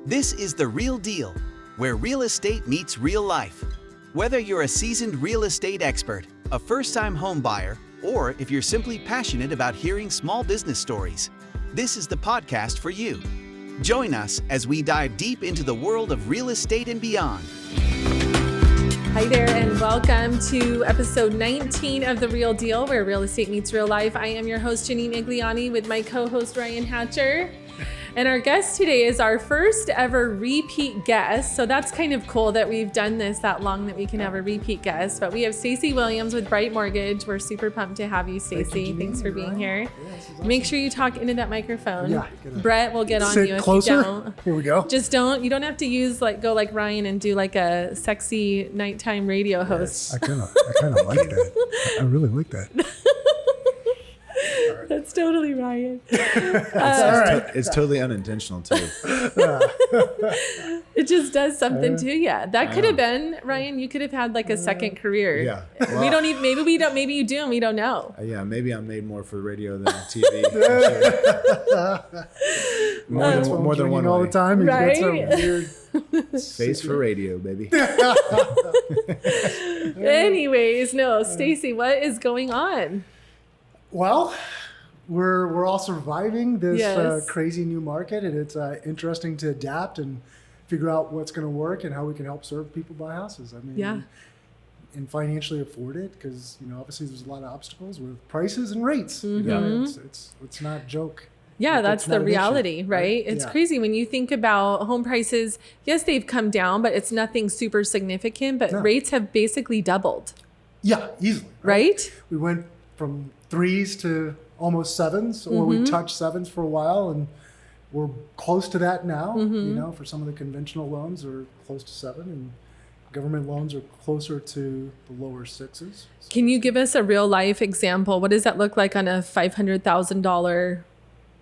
This is The Real Deal, where real estate meets real life. Whether you're a seasoned real estate expert, a first-time home buyer, or if you're simply passionate about hearing small business stories, this is the podcast for you. Join us as we dive deep into the world of real estate and beyond. Hi there, and welcome to episode 19 of The Real Deal, where real estate meets real life. I am your host, Janine Igliani, with my co-host, Ryan Hatcher. And our guest today is our first ever repeat guest. So that's kind of cool that we've done this that long that we can have a repeat guest. But we have Stacy Williams with Bright Mortgage. We're super pumped to have you, Stacy. Thanks for being here. Awesome. Make sure you talk into that microphone. Yeah, Brett will get on you if closer. You don't. Here we go. Just don't. You don't have to go like Ryan and do like a sexy nighttime radio host. I kind of like that. I really like that. That's totally Ryan. It's totally unintentional too. It just does something to you. That could have been, Ryan, you could have had like a second career. Yeah. Well, maybe you do and we don't know. Yeah, maybe I'm made more for radio than TV. more than one all way. the time. He's right? got some weird Face for radio, baby. Anyways, Stacy, what is going on? Well, we're all surviving this Yes. crazy new market, and it's interesting to adapt and figure out what's going to work and how we can help serve people buy houses. I mean, and financially afford it, because obviously there's a lot of obstacles with prices and rates. Mm-hmm. It's not a joke. Yeah, that's the reality, issue, right? It's crazy when you think about home prices. Yes, they've come down, but it's nothing super significant. But rates have basically doubled. Yeah, easily. Right? We went from 3s to almost 7s, or we touched 7s for a while, and we're close to that now. For some of the conventional loans are close to 7, and government loans are closer to the lower 6s. So can you give us a real life example? What does that look like on a $500,000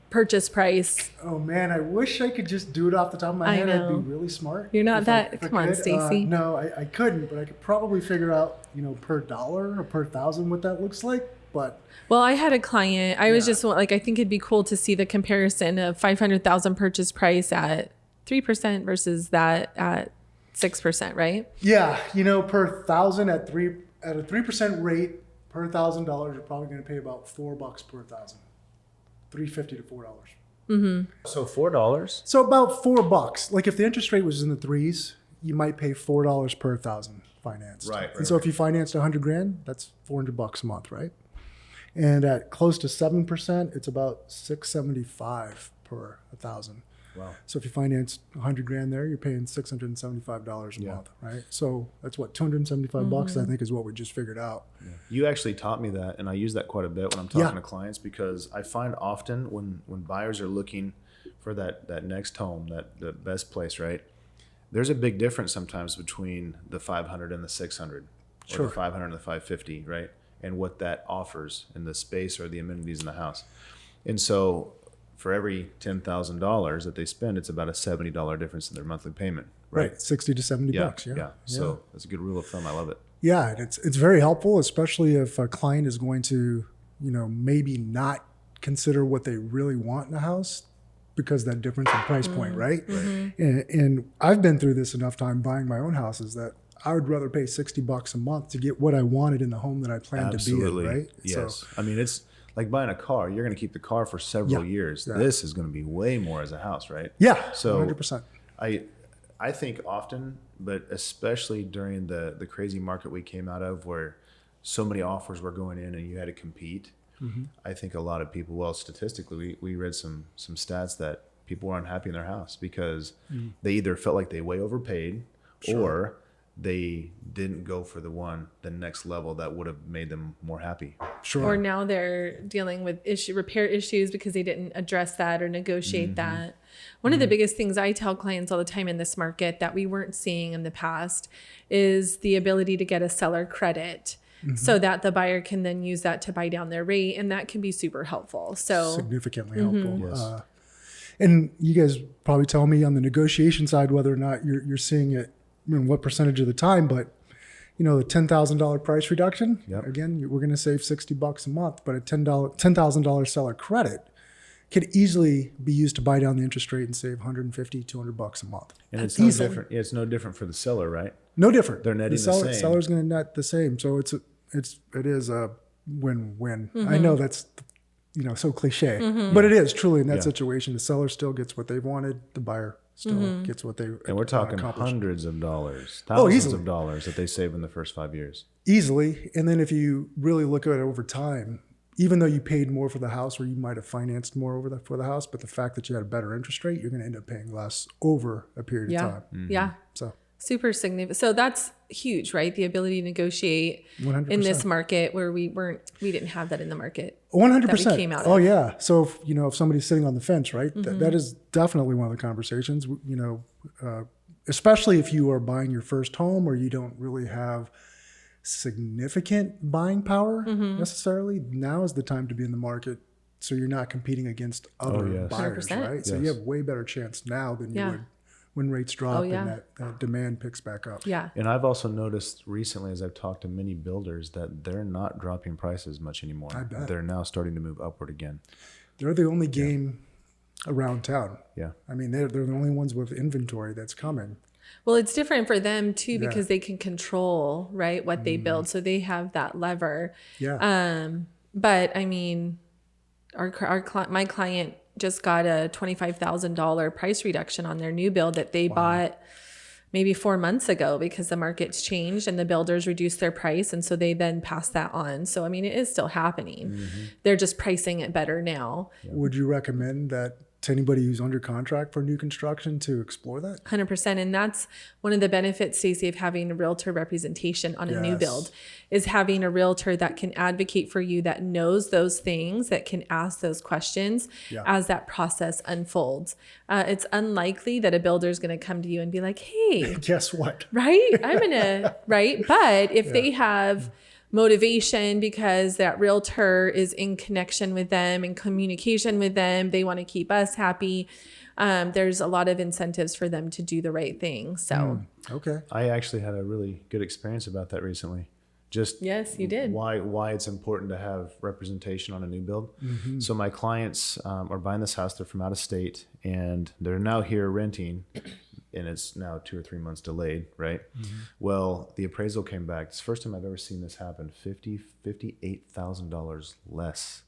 purchase price? Oh man, I wish I could just do it off the top of my head. know. I'd be really smart. You're not that. Come on, Stacy. No, I couldn't, but I could probably figure out, per dollar or per thousand what that looks like. But well, I had a client. I was just like, I think it'd be cool to see the comparison of 500,000 purchase price at 3% versus that at 6%, right? Yeah, per thousand at a 3% rate per $1,000, you're probably going to pay about $4 per thousand, $3.50 to $4. Mm-hmm. So $4. So about $4. Like if the interest rate was in the 3s, you might pay $4 per thousand financed. Right. And so if you financed $100,000, that's $400 a month, right? And at close to 7%, it's about $675 per $1,000. Wow. So if you finance $100,000 there, you're paying $675 a month, right? So that's what, $275 I think is what we just figured out. Yeah. You actually taught me that, and I use that quite a bit when I'm talking to clients, because I find often when buyers are looking for that next home, the best place, right? There's a big difference sometimes between the 500 and the 600, or the 500 and the 550, right? And what that offers in the space or the amenities in the house. And so for every $10,000 that they spend, it's about a $70 difference in their monthly payment, right? 60 to 70 bucks. Yeah. So that's a good rule of thumb. I love it. Yeah, and it's very helpful, especially if a client is going to, maybe not consider what they really want in a house because of that difference in price point, right? And I've been through this enough time buying my own houses that I would rather pay $60 a month to get what I wanted in the home that I planned to be in, right? Yes. So, I mean, it's like buying a car. You're going to keep the car for several years. Yeah. This is going to be way more as a house, right? Yeah, So 100%. I think often, but especially during the crazy market we came out of, where so many offers were going in and you had to compete. I think a lot of people, well, statistically, we read some stats that people were unhappy in their house because they either felt like they way overpaid or they didn't go for the next level that would have made them more happy. Sure. Or now they're dealing with repair issues because they didn't address that or negotiate that. One of the biggest things I tell clients all the time in this market that we weren't seeing in the past is the ability to get a seller credit so that the buyer can then use that to buy down their rate. And that can be super helpful. So significantly helpful. Yes. And you guys probably tell me on the negotiation side whether or not you're seeing it, what percentage of the time, but the $10,000 price reduction, again, we're going to save $60 a month, but a $10,000 seller credit could easily be used to buy down the interest rate and save $150, $200 a month. And it's no different. Yeah, it's no different for the seller, right? No different. They're netting the same. Seller's going to net the same. So it is a win-win. I know that's, so cliche, but it is truly in that situation. The seller still gets what they wanted. The buyer still gets what they And we're talking hundreds of dollars, easily. of dollars that they save in the first 5 years. Easily. And then if you really look at it over time, even though you paid more for the house, or you might have financed more for the house, but the fact that you had a better interest rate, you're going to end up paying less over a period of time. Yeah. So super significant. So that's huge, right? The ability to negotiate 100%. in this market where we didn't have that in the market. 100%. That we came out oh of. yeah. So if somebody's sitting on the fence, right, that is definitely one of the conversations, especially if you are buying your first home or you don't really have significant buying power necessarily. Now is the time to be in the market, so you're not competing against other buyers, 100%. right? So you have way better chance now than you would when rates drop and that demand picks back up. Yeah. And I've also noticed recently, as I've talked to many builders, that they're not dropping prices much anymore. I bet. They're now starting to move upward again. They're the only game around town. Yeah. I mean, they're the only ones with inventory that's coming. Well, it's different for them too, because they can control, right, what they build. So they have that lever. Yeah. But I mean, my client just got a $25,000 price reduction on their new build that they bought maybe 4 months ago, because the market's changed and the builders reduced their price. And so they then passed that on. So, I mean, it is still happening. They're just pricing it better now. Would you recommend that to anybody who's under contract for new construction to explore that? 100%. And that's one of the benefits, Stacy, of having a realtor representation on a new build, is having a realtor that can advocate for you, that knows those things, that can ask those questions as that process unfolds. It's unlikely that a builder is going to come to you and be like, hey, Guess what? right? I'm going to, right? But if they have motivation because that realtor is in connection with them and communication with them, they want to keep us happy. There's a lot of incentives for them to do the right thing. So Okay. I actually had a really good experience about that recently. Just yes, you did. Why it's important to have representation on a new build. So my clients are buying this house. They're from out of state, and they're now here renting, and it's now 2 or 3 months delayed, right? Well, the appraisal came back. It's the first time I've ever seen this happen. $58,000 less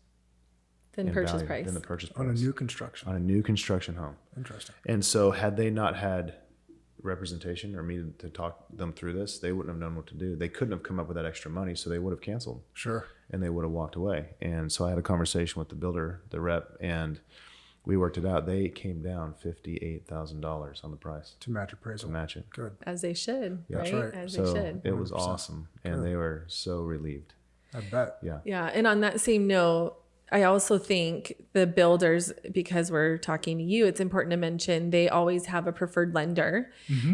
Than in purchase value price. than the purchase price On a new construction. on a new construction home. Interesting. And so had they not had representation or me to talk them through this, they wouldn't have known what to do. They couldn't have come up with that extra money, so they would have canceled. Sure. And they would have walked away. And so I had a conversation with the builder, the rep, and we worked it out. They came down $58,000 on the price To match appraisal. to match it. Good. As they should, Yeah. right? That's right. As So they should. it was 100%. awesome, and they were so relieved. I bet. Yeah. Yeah. And on that same note, I also think the builders, because we're talking to you, it's important to mention they always have a preferred lender,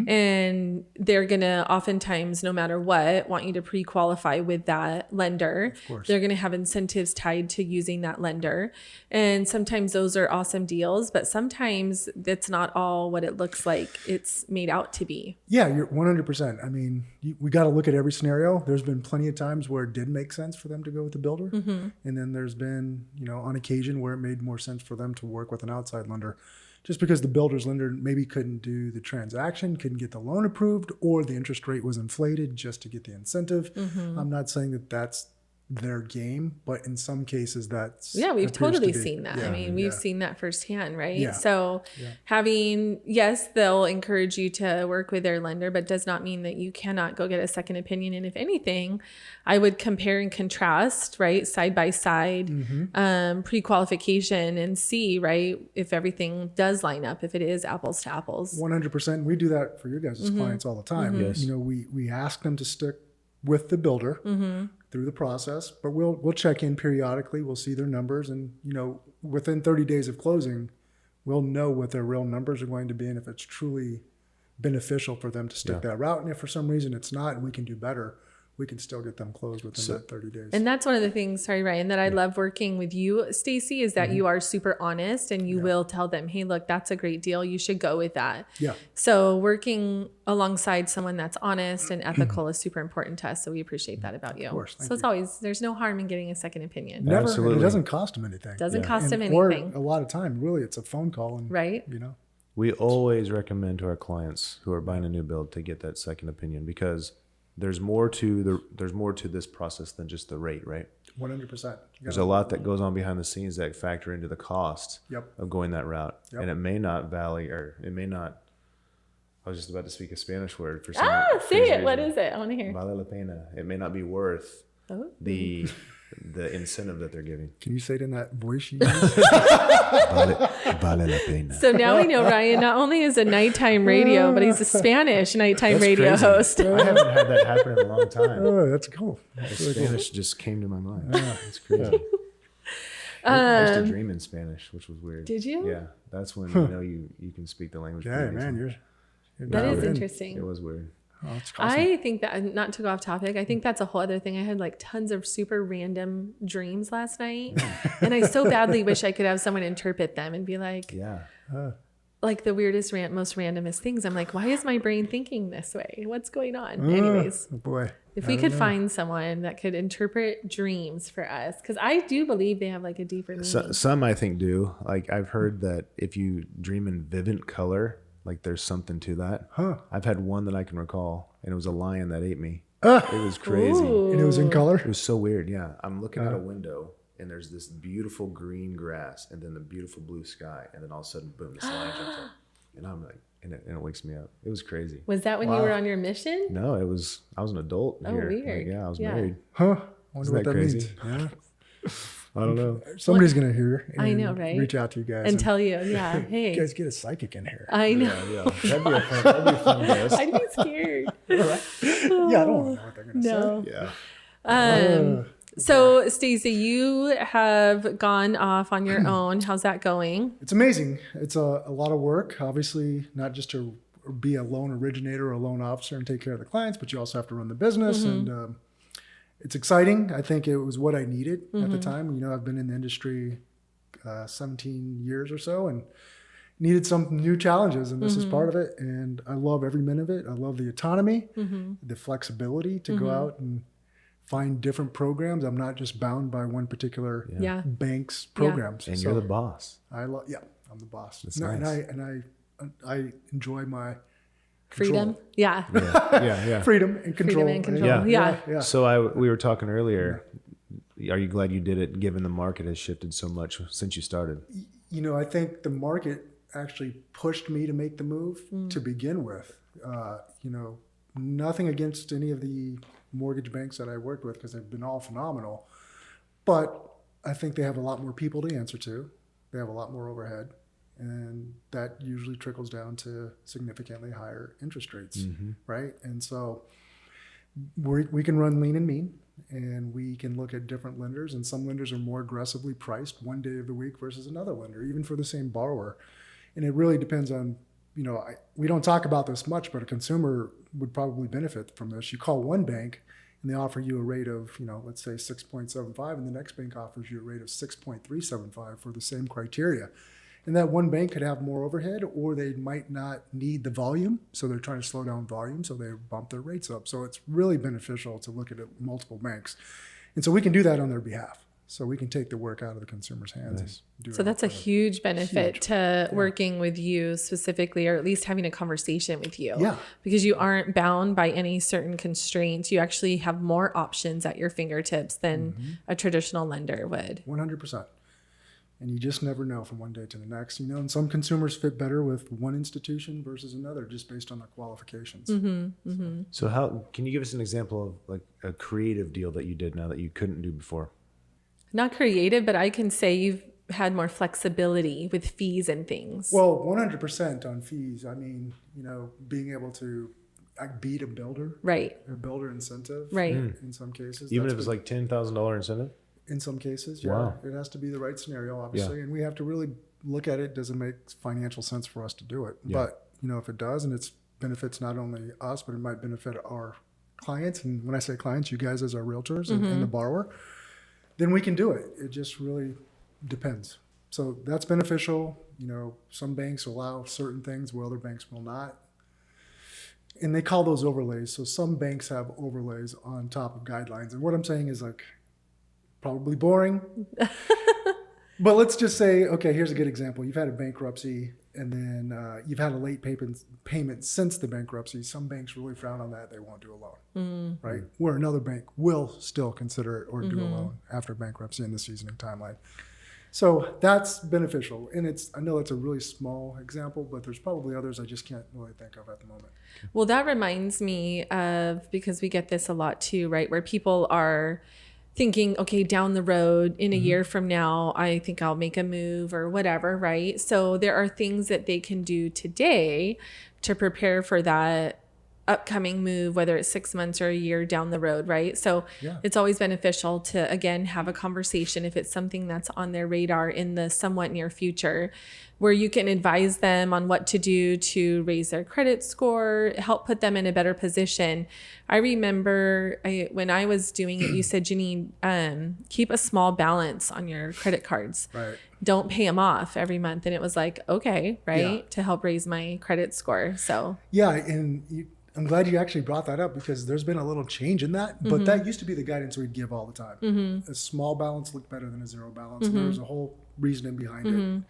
and they're going to oftentimes, no matter what, want you to pre-qualify with that lender. Of course. They're going to have incentives tied to using that lender. And sometimes those are awesome deals, but sometimes that's not all what it looks like it's made out to be. Yeah, you're 100%. I mean, we got to look at every scenario. There's been plenty of times where it did make sense for them to go with the builder. And then there's been, on occasion where it made more sense for them to work with an outside lender, just because the builder's lender maybe couldn't do the transaction, couldn't get the loan approved, or the interest rate was inflated just to get the incentive. I'm not saying that that's their game, but in some cases that's We've totally to be. seen that. Yeah, I mean, we've seen that firsthand, right? Yeah. So yes, they'll encourage you to work with their lender, but does not mean that you cannot go get a second opinion. And if anything, I would compare and contrast, right? Side by side, pre-qualification, and see, right, if everything does line up, if it is apples to apples. 100%. We do that for your guys' clients all the time. Yes. We ask them to stick with the builder through the process, but we'll check in periodically. We'll see their numbers, and within 30 days of closing, we'll know what their real numbers are going to be, and if it's truly beneficial for them to stick that route. And if for some reason it's not, and we can do better, we can still get them closed within that 30 days. And that's one of the things, sorry, Ryan, that I love working with you, Stacy, is that you are super honest and you will tell them, hey, look, that's a great deal. You should go with that. Yeah. So working alongside someone that's honest and ethical is super important to us. So we appreciate that about you. Of course. So it's always, there's no harm in getting a second opinion. Never, and Absolutely. it doesn't cost them anything. Doesn't cost them Or anything. a lot of time, really, it's a phone call. And, Right. you know. We always recommend to our clients who are buying a new build to get that second opinion, because there's more to this process than just the rate, right? 100%. There's a lot that goes on behind the scenes that factor into the cost Yep. of going that route. Yep. And it may not I was just about to speak a Spanish word for some Say it. What is it? I want to hear. Vale la pena. It may not be worth Oh. the incentive that they're giving. Can you say it in that voice you use? Vale la pena. So now we know Ryan not only is a nighttime radio, but he's a Spanish nighttime That's radio crazy. host. I haven't had that happen in a long time. Oh, that's cool. That's really cool. Spanish just came to my mind. It's crazy. I used to dream in Spanish, which was weird. Did you? Yeah, that's when you can speak the language. Yeah, pretty man, decently. you're That is in. interesting. It was weird. Oh, that's awesome. I think that, not to go off topic, I think that's a whole other thing. I had like tons of super random dreams last night. And I so badly wish I could have someone interpret them and be like, Yeah. like the weirdest, most randomest things. I'm like, why is my brain thinking this way? What's going on? Anyways, Oh, boy. if we could find someone that could interpret dreams for us, because I do believe they have like a deeper meaning. Some I think do. Like I've heard that if you dream in vivid color, like there's something to that. Huh. I've had one that I can recall, and it was a lion that ate me. It was crazy. Ooh. And it was in color? It was so weird. Yeah. I'm looking out a window, and there's this beautiful green grass, and then the beautiful blue sky, and then all of a sudden, boom, this lion jumps up, and I'm like, and it wakes me up. It was crazy. Was that when you were on your mission? No, I was an adult Oh, here. weird. Like, yeah, I was Yeah. married. Huh? I wonder Isn't what that that crazy? means. Yeah. I don't know. Somebody's going to hear. I and know, right? Reach out to you guys. And tell you, yeah, hey, you guys get a psychic in here. I know. Yeah. That'd be a fun guest. I'd be scared. Yeah, I don't want to know what they're going to No. Yeah. So, Stacy, you have gone off on your own. How's that going? It's amazing. It's a lot of work, obviously, not just to be a loan originator or a loan officer and take care of the clients, but you also have to run the business. And it's exciting. I think it was what I needed at the time. You know, I've been in the industry 17 years or so and needed some new challenges, and this is part of it. And I love every minute of it. I love the autonomy, the flexibility to go out and find different programs. I'm not just bound by one particular Yeah. bank's programs. And So you're the boss. I'm the boss. That's No, nice. And I enjoy my Freedom? control. Yeah. Yeah. freedom and control. Freedom and control. Yeah. So we were talking earlier. Are you glad you did it, given the market has shifted so much since you started? You know, I think the market actually pushed me to make the move to begin with. You know, nothing against any of the mortgage banks that I worked with, because they've been all phenomenal. But I think they have a lot more people to answer to. They have a lot more overhead. And that usually trickles down to significantly higher interest rates, right? And so we can run lean and mean, and we can look at different lenders, and some lenders are more aggressively priced one day of the week versus another lender, even for the same borrower. And it really depends on, you know, we don't talk about this much, but a consumer would probably benefit from this. You call one bank and they offer you a rate of, you know, let's say 6.75, and the next bank offers you a rate of 6.375 for the same criteria. And that one bank could have more overhead, or they might not need the volume. So they're trying to slow down volume, so they bump their rates up. So it's really beneficial to look at multiple banks. And so we can do that on their behalf. So we can take the work out of the consumer's hands. Nice. And do So it that's a for them. huge benefit Huge. to working with you specifically, or at least having a conversation with you. Yeah. Because you aren't bound by any certain constraints. You actually have more options at your fingertips than a traditional lender would. 100%. And you just never know from one day to the next. You know, and some consumers fit better with one institution versus another just based on their qualifications. So how can you give us an example of like a creative deal that you did now that you couldn't do before? Not creative, but I can say you've had more flexibility with fees and things. Well, 100% on fees. I mean, you know, being able to beat a builder, Right. a builder incentive, Right. in some cases. Even That's if it's been- like $10,000 incentive? in some cases, yeah. Wow. It has to be the right scenario, obviously, and we have to really look at it. Does it make financial sense for us to do it? Yeah. But, you know, if it does, and it benefits not only us, but it might benefit our clients, and when I say clients, you guys as our realtors and the borrower, then we can do it. It just really depends. So that's beneficial. Some banks allow certain things where other banks will not. And they call those overlays. So some banks have overlays on top of guidelines. And what I'm saying is probably boring. But let's just say, okay, here's a good example. You've had a bankruptcy and then you've had a late payment since the bankruptcy. Some banks really frown on that. They won't do a loan, right? Where another bank will still consider it or do a loan after bankruptcy in the seasoning timeline. So that's beneficial. And I know it's a really small example, but there's probably others I just can't really think of at the moment. Well, that reminds me of, because we get this a lot too, right? Where people are thinking, okay, down the road in a year from now, I think I'll make a move or whatever, right? So there are things that they can do today to prepare for that upcoming move, whether it's 6 months or a year down the road, right? So it's always beneficial to, again, have a conversation if it's something that's on their radar in the somewhat near future, where you can advise them on what to do to raise their credit score, help put them in a better position. I remember when I was doing it, you said, Janine, keep a small balance on your credit cards. Right. Don't pay them off every month. And it was like, okay, right, to help raise my credit score. So I'm glad you actually brought that up because there's been a little change in that, but that used to be the guidance we'd give all the time. A small balance looked better than a zero balance. And there's a whole reasoning behind it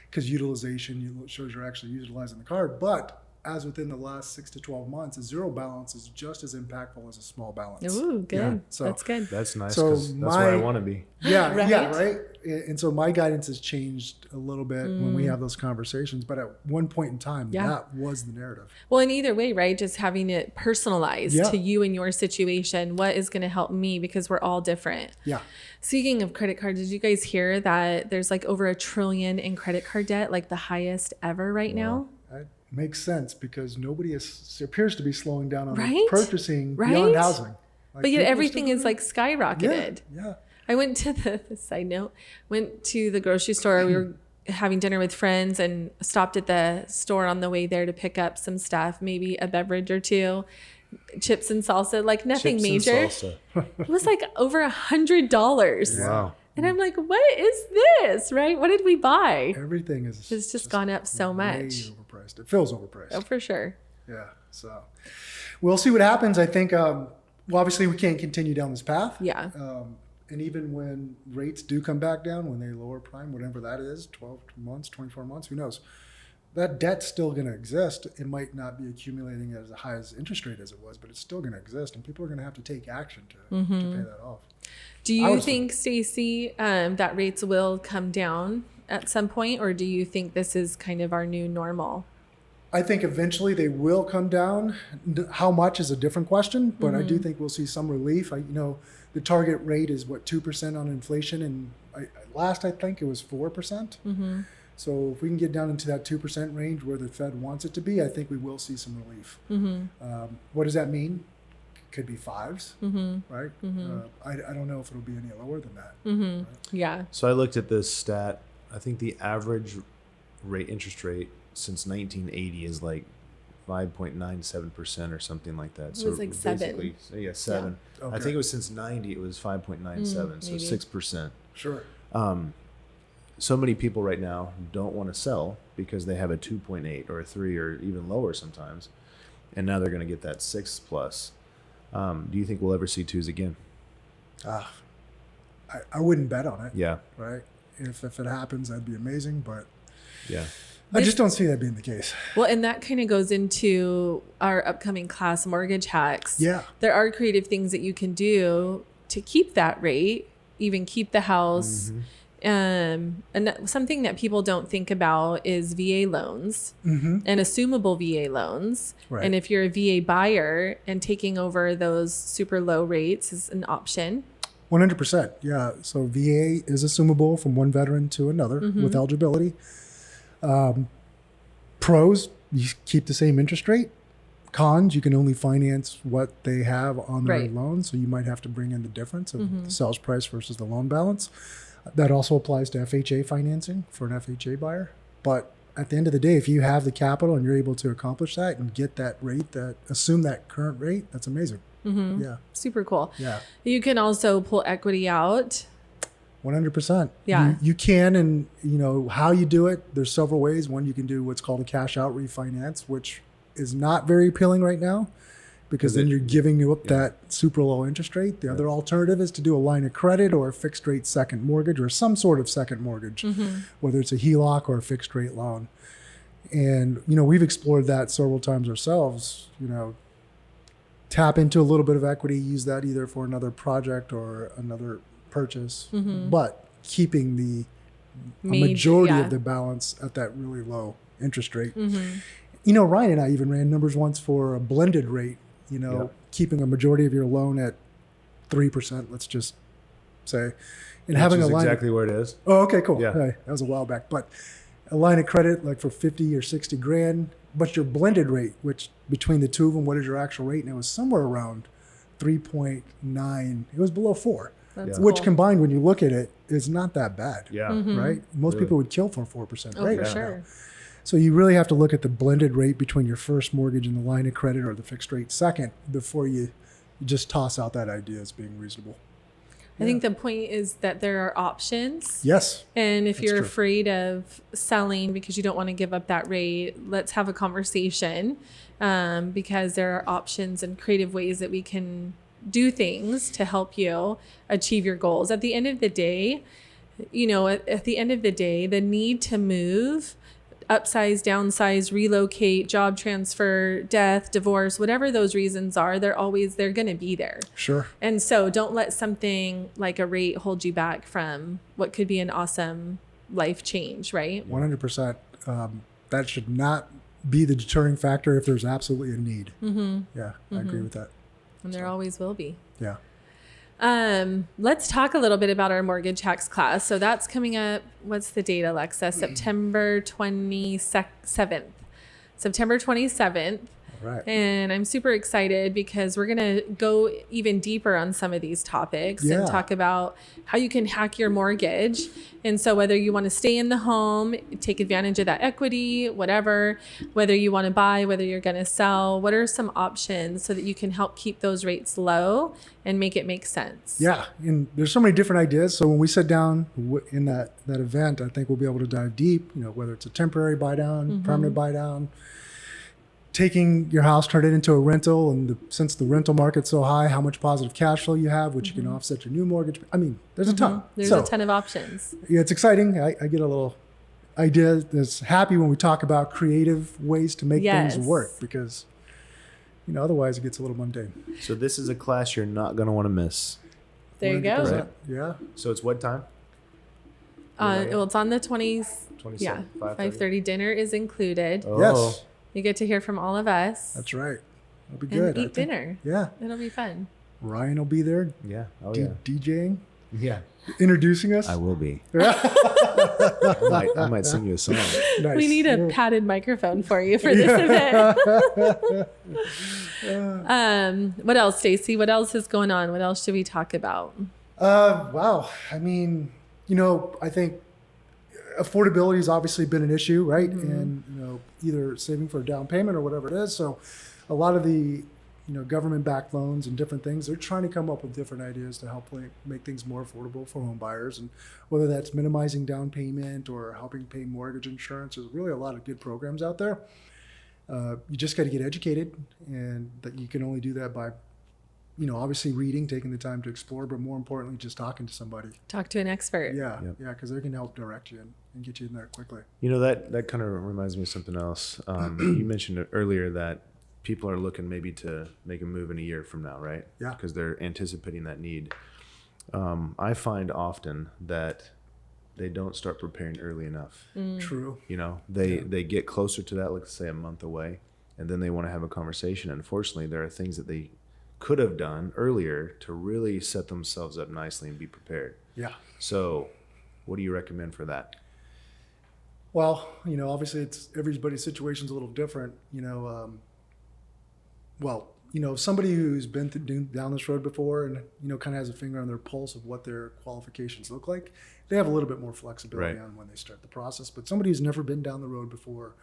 because utilization shows you're actually utilizing the card. But as within the last 6 to 12 months, a zero balance is just as impactful as a small balance. Ooh, good. Yeah. So that's good. That's nice because that's where I want to be. Yeah, right? And so my guidance has changed a little bit when we have those conversations. But at one point in time, that was the narrative. Well, and either way, right? Just having it personalized to you and your situation. What is going to help me? Because we're all different. Yeah. Speaking of credit cards, did you guys hear that there's like over $1 trillion in credit card debt, like the highest ever right now? That makes sense because nobody appears to be slowing down on purchasing right? beyond housing. But yet everything is like skyrocketed. Yeah. I went to the side note, went to the grocery store. We were having dinner with friends and stopped at the store on the way there to pick up some stuff, maybe a beverage or two, chips and salsa, like nothing major. It was like over $100. Wow. And I'm like, what is this, right? What did we buy? Everything is It's just gone up so much. Overpriced. It feels overpriced. Oh, for sure. Yeah. So we'll see what happens. I think, obviously we can't continue down this path. Yeah. And even when rates do come back down, when they lower prime, whatever that is, 12 months, 24 months, who knows? That debt's still going to exist. It might not be accumulating as high as interest rate as it was, but it's still going to exist. And people are going to have to take action to pay that off. Do you think, Stacy, that rates will come down at some point, or do you think this is kind of our new normal? I think eventually they will come down. How much is a different question, but I do think we'll see some relief. The target rate is 2% on inflation, and I think it was 4%. So if we can get down into that 2% range where the Fed wants it to be, I think we will see some relief. What does that mean? Could be 5s, right? I don't know if it'll be any lower than that. Right? Yeah. So I looked at this stat. I think the average interest rate since 1980 is like 5.97% or something like that. It was like 7. 7. Yeah. Okay. I think it was since 90 it was 5.97, so 6%. Sure. So many people right now don't want to sell because they have a 2.8 or a 3 or even lower sometimes, and now they're going to get that 6 plus. Do you think we'll ever see 2s again? I wouldn't bet on it. Yeah. Right. If it happens, that'd be amazing. But yeah, I just don't see that being the case. Well, and that kind of goes into our upcoming class, mortgage hacks. Yeah. There are creative things that you can do to keep that rate, even keep the house. And something that people don't think about is VA loans and assumable VA loans. Right. And if you're a VA buyer and taking over those super low rates is an option. 100%. Yeah. So VA is assumable from one veteran to another with eligibility. Pros, you keep the same interest rate. Cons, you can only finance what they have on their loan. So you might have to bring in the difference of the sales price versus the loan balance. That also applies to FHA financing for an FHA buyer. But at the end of the day, if you have the capital and you're able to accomplish that and get that rate, assume that current rate, that's amazing. Yeah. Super cool. Yeah. You can also pull equity out. 100%. Yeah. You can, and you know how you do it. There's several ways. One, you can do what's called a cash out refinance, which is not very appealing right now because then you're giving up that super low interest rate. The other alternative is to do a line of credit or a fixed rate second mortgage or some sort of second mortgage, whether it's a HELOC or a fixed rate loan. And, you know, we've explored that several times ourselves, you know, tap into a little bit of equity, use that either for another project or another purchase, but keeping the majority of the balance at that really low interest rate. You know, Ryan and I even ran numbers once for a blended rate, you know, keeping a majority of your loan at 3%, let's just say, and having a line exactly where it is. Oh, okay, cool. Yeah. That was a while back, but a line of credit like for 50 or 60 grand, but your blended rate, which between the two of them, what is your actual rate? And it was somewhere around 3.9. It was below 4. That's Which cool. combined, when you look at it, is not that bad. Yeah. Right? Most people would kill for a 4% Oh, rate. for right sure. now. So you really have to look at the blended rate between your first mortgage and the line of credit or the fixed rate second before you just toss out that idea as being reasonable. I think the point is that there are options. Yes. And if you're true. afraid of selling because you don't want to give up that rate, let's have a conversation because there are options and creative ways that we can do things to help you achieve your goals. At the end of the day, you know, at the end of the day, the need to move, upsize, downsize, relocate, job transfer, death, divorce, whatever those reasons are, they're going to be there. Sure. And so don't let something like a rate hold you back from what could be an awesome life change, right? 100%. That should not be the deterring factor if there's absolutely a need. Yeah, I agree with that. And there always will be. Yeah. Let's talk a little bit about our mortgage hacks class. So that's coming up. What's the date, Alexa? September 27th. September 27th. Right. And I'm super excited because we're going to go even deeper on some of these topics and talk about how you can hack your mortgage. And so whether you want to stay in the home, take advantage of that equity, whatever, whether you want to buy, whether you're going to sell, what are some options so that you can help keep those rates low and make it make sense? Yeah. And there's so many different ideas. So when we sit down in that event, I think we'll be able to dive deep, you know, whether it's a temporary buy down, permanent buy down, taking your house, turn it into a rental, and since the rental market's so high, how much positive cash flow you have, which you can offset your new mortgage. I mean, there's a ton. There's a ton of options. Yeah, it's exciting. I get a little idea that's happy when we talk about creative ways to make things work because, you know, otherwise it gets a little mundane. So this is a class you're not going to want to miss. There you go. 100%. Yeah. So it's what time? Well, it's on the 20s. 27, Yeah. 5:30. 5:30 dinner is included. Oh. Yes. You get to hear from all of us. That's right. It'll be and good. I eat think. dinner. Yeah. It'll be fun. Ryan will be there Yeah. Oh, yeah. DJing, Yeah. introducing us. I will be. I might sing you a song. Nice. We need a padded microphone for you for this event. What else, Stacy? What else is going on? What else should we talk about? Wow. I mean, you know, I think affordability has obviously been an issue, right? And, you know, either saving for a down payment or whatever it is. So a lot of the, you know, government-backed loans and different things, they're trying to come up with different ideas to help make things more affordable for home buyers. And whether that's minimizing down payment or helping pay mortgage insurance, there's really a lot of good programs out there. You just got to get educated, and that you can only do that by, you know, obviously reading, taking the time to explore, but more importantly, just talking to somebody. Talk to an expert. Yeah, because they can help direct you and get you in there quickly. You know, that kind of reminds me of something else. You mentioned earlier that people are looking maybe to make a move in a year from now, right? Yeah. Because they're anticipating that need. I find often that they don't start preparing early enough. True. You know, they get closer to that, let's say a month away, and then they want to have a conversation. Unfortunately, there are things that they could have done earlier to really set themselves up nicely and be prepared. Yeah. So what do you recommend for that? Well, you know, obviously everybody's situation's a little different, you know. You know, somebody who's been down this road before and, you know, kind of has a finger on their pulse of what their qualifications look like, they have a little bit more flexibility on when they start the process. But somebody who's never been down the road before,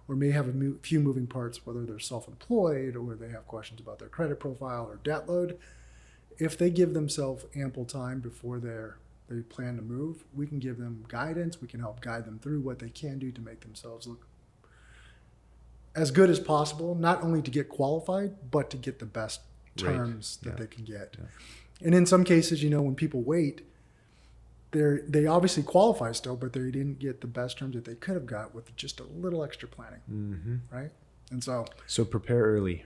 or may have a few moving parts, whether they're self-employed or they have questions about their credit profile or debt load. If they give themselves ample time before they plan to move, we can give them guidance. We can help guide them through what they can do to make themselves look as good as possible, not only to get qualified, but to get the best terms that they can get. Yeah. And in some cases, when people wait, they obviously qualify still, but they didn't get the best terms that they could have got with just a little extra planning, right? And so prepare early.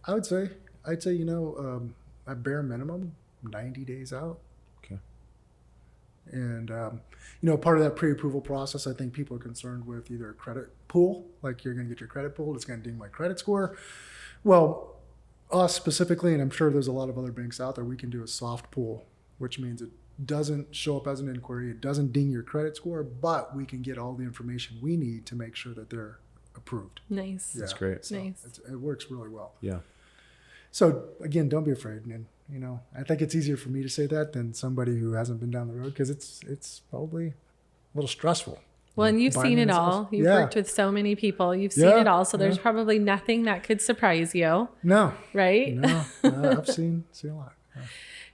I'd say, at bare minimum, 90 days out. Okay. And, part of that pre-approval process, I think people are concerned with either a credit pool, like you're going to get your credit pulled, it's going to ding my credit score. Well, us specifically, and I'm sure there's a lot of other banks out there, we can do a soft pull, which means it doesn't show up as an inquiry, it doesn't ding your credit score, but we can get all the information we need to make sure that they're approved. Nice. Yeah. That's great. So nice. it works really well. Yeah. So again, don't be afraid. And, I think it's easier for me to say that than somebody who hasn't been down the road, because it's probably a little stressful. Well, and you've seen it all. You've worked with so many people. You've seen it all. So there's probably nothing that could surprise you. No. Right? No. I've seen a lot. Yeah.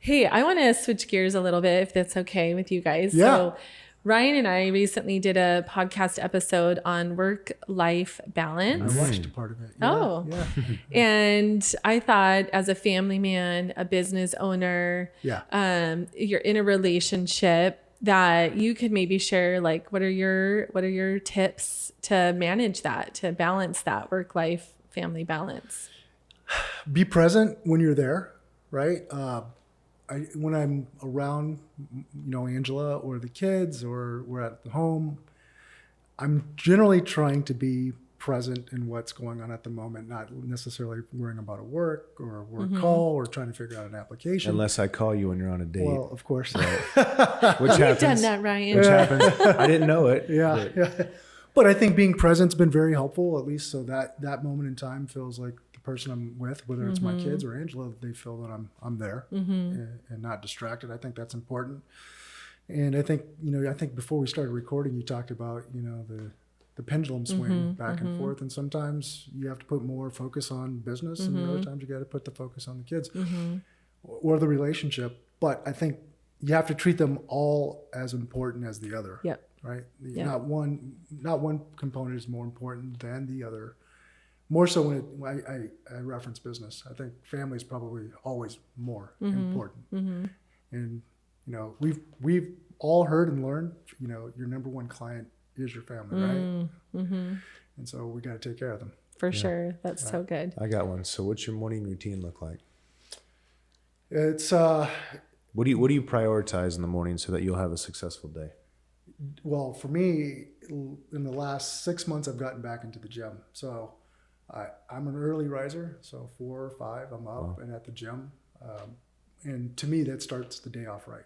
Hey, I want to switch gears a little bit, if that's okay with you guys. Yeah. So Ryan and I recently did a podcast episode on work-life balance. I watched a part of it. Yeah. Oh. Yeah. And I thought, as a family man, a business owner, you're in a relationship, that you could maybe share, like, what are your tips to manage that, to balance that work-life family balance? Be present when you're there, right? When I'm around, Angela or the kids, or we're at the home, I'm generally trying to be present in what's going on at the moment, not necessarily worrying about a work or a work call or trying to figure out an application. Unless I call you when you're on a date. Well, of course. Which You've happens. done that, Ryan. Which happens. I didn't know it. Yeah. But I think being present's been very helpful, at least so that moment in time feels like the person I'm with, whether it's my kids or Angela, they feel that I'm there and not distracted. I think that's important. And I think, before we started recording, you talked about, the pendulum swing back and forth. And sometimes you have to put more focus on business and other times you got to put the focus on the kids or the relationship. But I think you have to treat them all as important as the other. Yep. Right. Yep. Not one component is more important than the other. More so when I reference business. I think family is probably always more important. And, we've all heard and learned, your number one client is your family, right? And so we got to take care of them. For sure. That's so good. I got one. So what's your morning routine look like? It's what do you prioritize in the morning so that you'll have a successful day? Well, for me, in the last 6 months, I've gotten back into the gym. So I'm an early riser. So 4 or 5, I'm up and at the gym. And to me, that starts the day off right.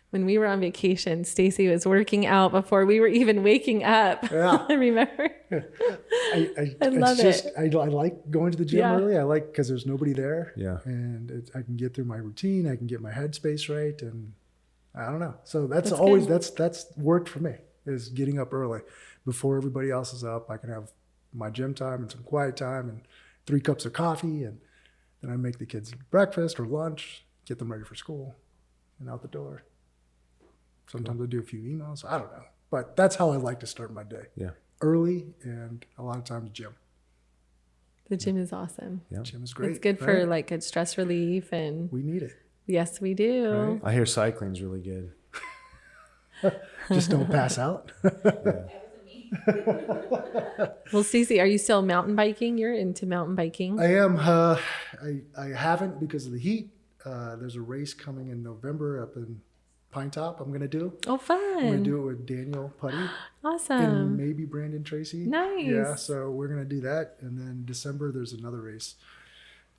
When we were on vacation, Stacy was working out before we were even waking up. Yeah. I remember. I love it. I like going to the gym early. I like because there's nobody there. Yeah. And I can get through my routine. I can get my headspace right. And I don't know. So that's worked for me, is getting up early before everybody else is up. I can have my gym time and some quiet time and 3 cups of coffee. And then I make the kids breakfast or lunch, get them ready for school and out the door. Sometimes I do a few emails. I don't know. But that's how I like to start my day. Yeah. Early and a lot of times gym. The gym is awesome. Yeah. Gym is great. It's good for like good stress relief, and we need it. yes, we do. Right? I hear cycling's really good. Just don't pass out. Well, Stacy, are you still mountain biking? You're into mountain biking. I am. I haven't because of the heat. There's a race coming in November up in Pine Top. I'm going to do. Oh, fun. I'm going to do it with Daniel Putty and Awesome. maybe Brandon Tracy. Nice. Yeah, so we're going to do that. And then December, there's another race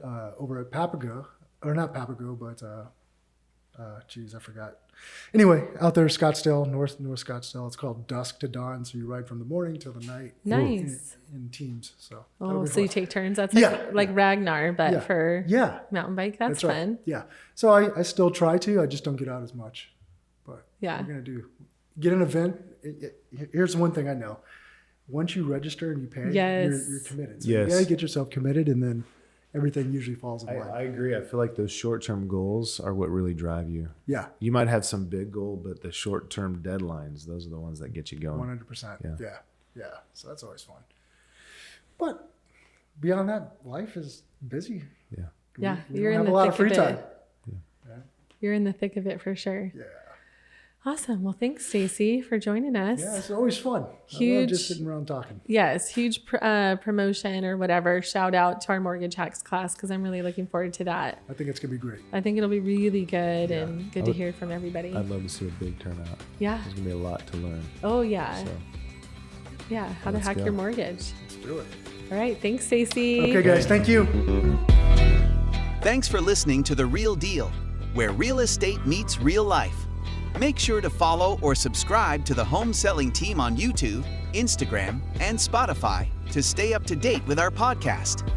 over at Papago. Or not Papago, but I forgot. Anyway, out there, Scottsdale, North Scottsdale. It's called Dusk to Dawn. So you ride from the morning till the night. Nice. In teams. So. Oh, so you take turns. That's Yeah. like Ragnar, but for Yeah. mountain bike. That's right. fun. Yeah. So I still try to. I just don't get out as much. But Yeah. we're going to get an event. Here's one thing I know. once you register and you pay, Yes. you're committed. So Yes. you got to get yourself committed, and then everything usually falls in line. I agree. I feel like those short-term goals are what really drive you. Yeah, You might have some big goal, but the short-term deadlines, those are the ones that get you going. 100%. Yeah. Yeah. So that's always fun. But beyond that, life is busy. Yeah. Yeah, We you're don't in have the a lot thick of free of time. it. You're in the thick of it for sure. Yeah. Awesome. Well, thanks, Stacy, for joining us. Yeah, it's always fun. I love Huge- just sitting around talking. Yes, huge promotion or whatever. Shout out to our mortgage hacks class because I'm really looking forward to that. I think it's gonna be great. I think it'll be really good and good to hear from everybody. I'd love to see a big turnout. Yeah. There's going to be a lot to learn. Oh, yeah. So, Yeah. How to Let's hack go. your mortgage. Let's do it. All right. Thanks, Stacy. Okay, guys. Thank you. Thanks for listening to The Real Deal, where real estate meets real life. Make sure to follow or subscribe to the Home Selling Team on YouTube, Instagram, and Spotify to stay up to date with our podcast.